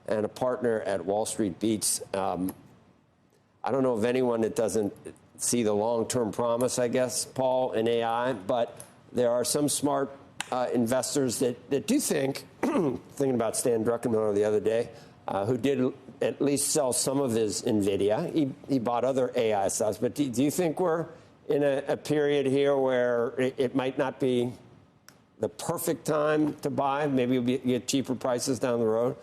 and a partner at Wall Street Beats. I don't know of anyone that doesn't see the long-term promise, I guess, Paul, in AI, but there are some smart investors that do think, thinking about Stan Druckenmiller the other day, who did at least sell some of his NVIDIA. He bought other AI stocks, but do you think we're in a period here where it might not be the perfect time to buy? Maybe you'll get cheaper prices down the road?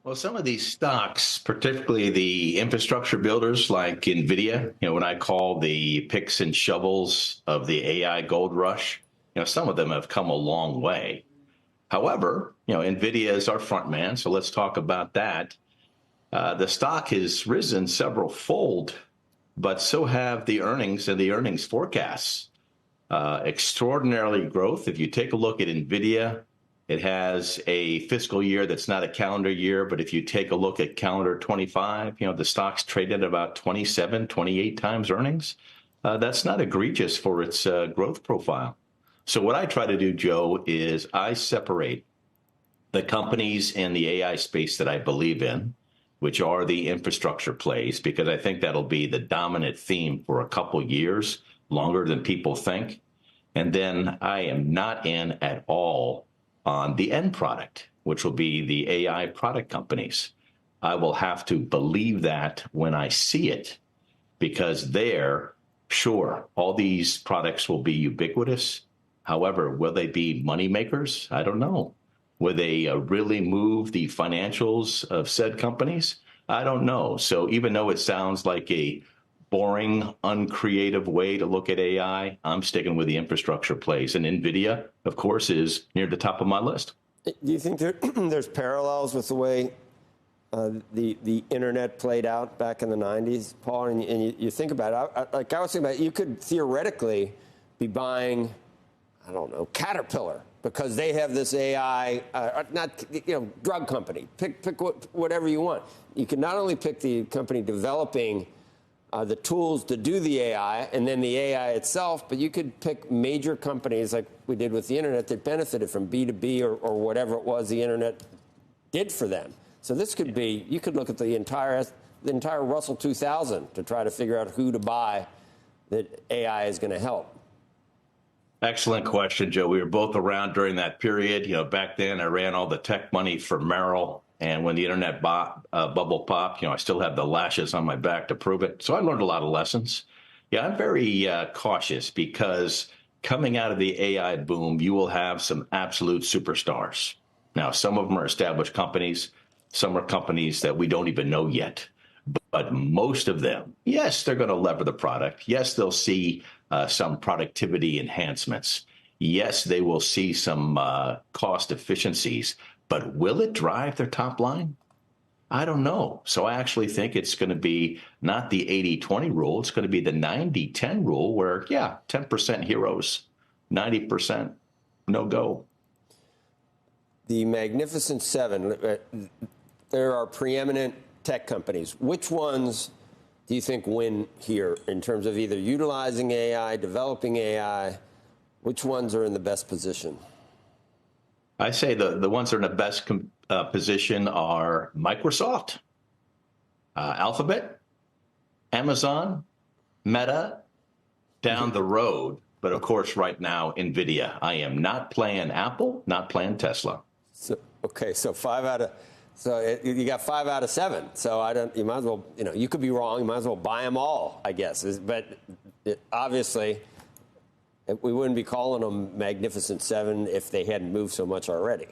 Well, some of these stocks, particularly the infrastructure builders like NVIDIA, what I call the picks and shovels of the AI gold rush, some of them have come a long way. However, NVIDIA is our front man, so let's talk about that. The stock has risen several fold, but so have the earnings and the earnings forecasts. Extraordinarily growth. If you take a look at NVIDIA, it has a fiscal year that's not a calendar year, but if you take a look at calendar 25, the stock's traded about 27, 28 times earnings. That's not egregious for its growth profile. So what I try to do, Joe, is I separate the companies in the AI space that I believe in, which are the infrastructure plays, because I think that'll be the dominant theme for a couple years, longer than people think. And then I am not in at all on the end product, which will be the AI product companies. I will have to believe that when I see it, because sure, all these products will be ubiquitous. However, will they be money makers? I don't know. Will they really move the financials of said companies? I don't know. So even though it sounds like a boring, uncreative way to look at AI, I'm sticking with the infrastructure plays. And NVIDIA, of course, is near the top of my list. Do you think there's parallels with the way the internet played out back in the 90s, Paul? And you think about it, I was thinking about it, you could theoretically be buying, I don't know, Caterpillar, because they have this AI, drug company. Pick whatever you want. You can not only pick the company developing the tools to do the AI and then the AI itself, but you could pick major companies like we did with the internet that benefited from B2B or whatever it was the internet did for them. So this could be, you could look at the entire Russell 2000 to try to figure out who to buy that AI is going to help. Excellent question, Joe. We were both around during that period. Back then I ran all the tech money for Merrill. And when the internet bubble popped, I still have the lashes on my back to prove it. So I learned a lot of lessons. Yeah, I'm very cautious because coming out of the AI boom, you will have some absolute superstars. Now, some of them are established companies. Some are companies that we don't even know yet. But most of them, yes, they're going to lever the product. Yes, they'll see some productivity enhancements. Yes, they will see some cost efficiencies. But will it drive their top line? I don't know. So I actually think it's going to be not the 80-20 rule. It's going to be the 90-10 rule where, 10% heroes, 90% no go. The Magnificent Seven, there are preeminent tech companies. Which ones do you think win here in terms of either utilizing AI, developing AI? Which ones are in the best position? I say the ones that are in the best position are Microsoft, Alphabet, Amazon, Meta, down the road. But of course, right now, NVIDIA. I am not playing Apple, not playing Tesla. So you got 5 out of 7. So you might as well, you could be wrong. You might as well buy them all, I guess. But obviously, we wouldn't be calling them Magnificent Seven if they hadn't moved so much already.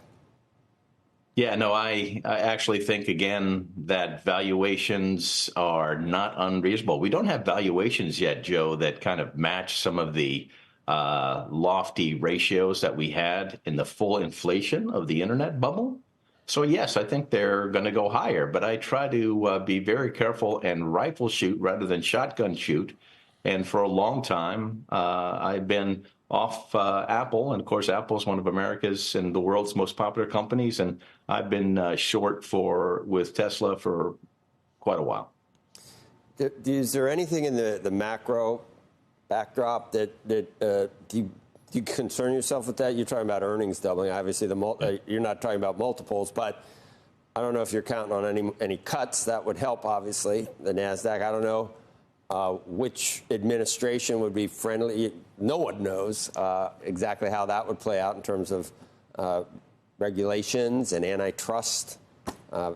Yeah, no, I actually think, again, that valuations are not unreasonable. We don't have valuations yet, Joe, that kind of match some of the lofty ratios that we had in the full inflation of the internet bubble. So, yes, I think they're going to go higher. But I try to be very careful and rifle shoot rather than shotgun shoot. And for a long time, I've been off Apple. And of course, Apple is one of America's and the world's most popular companies. And I've been short with Tesla for quite a while. Is there anything in the macro backdrop that do you concern yourself with that? You're talking about earnings doubling. Obviously, you're not talking about multiples, but I don't know if you're counting on any cuts. That would help, obviously, the NASDAQ. I don't know which administration would be friendly. No one knows exactly how that would play out in terms of regulations and antitrust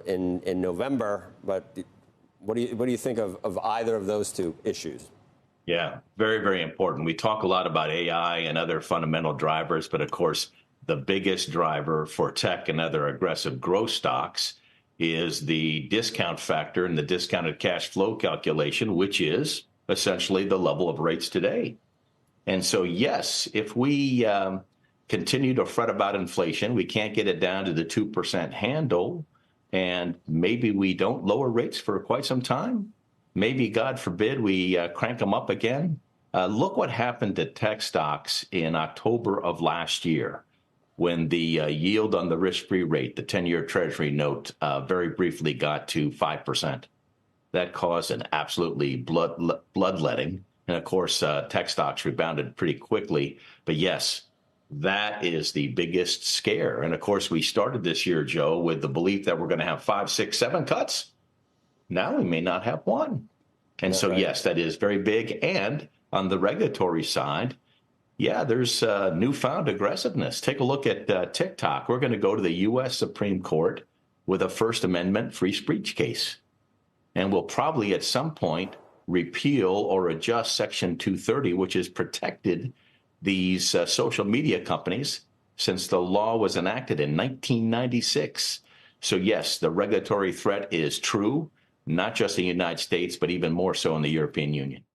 in November. But what do you think of either of those two issues? Yeah, very, very important. We talk a lot about AI and other fundamental drivers, but of course, the biggest driver for tech and other aggressive growth stocks is the discount factor and the discounted cash flow calculation, which is essentially the level of rates today. And so, yes, if we continue to fret about inflation, we can't get it down to the 2% handle, and maybe we don't lower rates for quite some time. Maybe, God forbid, we crank them up again. Look what happened to tech stocks in October of last year when the yield on the risk-free rate, the 10-year Treasury note, very briefly got to 5%. That caused an absolutely bloodletting. And, of course, tech stocks rebounded pretty quickly. But, yes, that is the biggest scare. And, of course, we started this year, Joe, with the belief that we're going to have 5, 6, 7 cuts. Now we may not have one. And so, right. Yes, that is very big. And on the regulatory side, yeah, there's newfound aggressiveness. Take a look at TikTok. We're going to go to the U.S. Supreme Court with a First Amendment free speech case. And we'll probably at some point repeal or adjust Section 230, which has protected these social media companies since the law was enacted in 1996. So, yes, the regulatory threat is true. Not just in the United States, but even more so in the European Union.